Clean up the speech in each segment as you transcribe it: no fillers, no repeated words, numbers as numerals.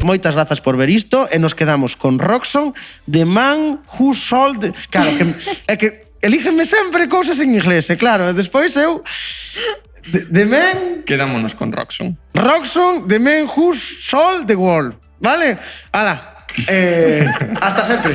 Moitas grazas por ver isto e nos quedamos con Roxon, The Man Who Sold... Claro, é que elígenme sempre cousas en inglés, e claro, despois eu... The Man... Quedámonos con Roxon. Roxon, The Man Who Sold the World. Vale? Ala. Hasta sempre.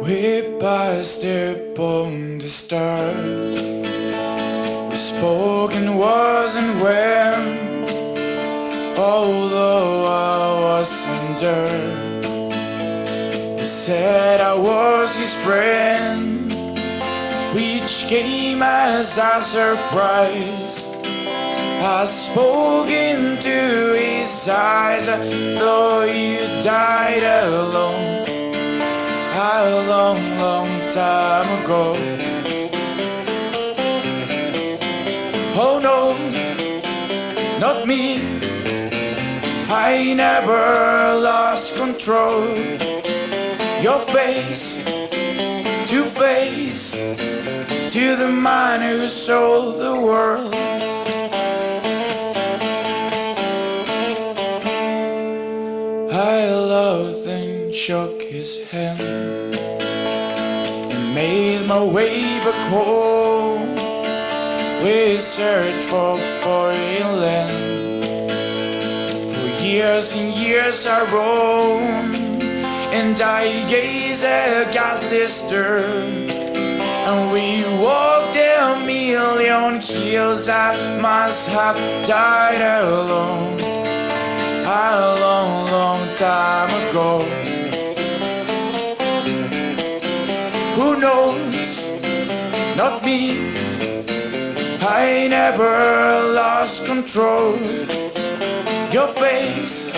We passed upon the stars. The spoken wasn't when, although I wasn't there. He said I was his friend, which came as a surprise. I spoke into his eyes, though you died alone a long, long time ago. Oh no, not me, I never lost control. Your face to face to the man who sold the world. I loved and shook his hand and made my way back home. We searched for foreign land. For years and years I roamed, and I gazed at ghastly stir. And we walked a million hills, I must have died alone a long, long time ago. Who knows? Not me, I never lost control. Your face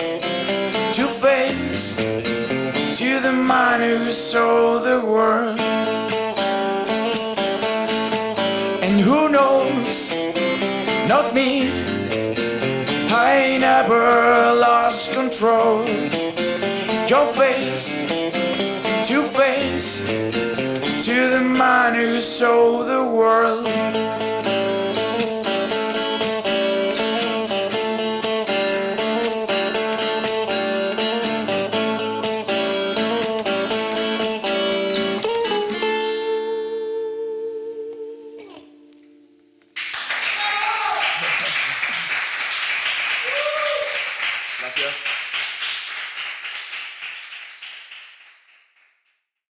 to face to the man who sold the world. And who knows? Not me, I never lost control. Your face to face to the man who sold the world. Gracias.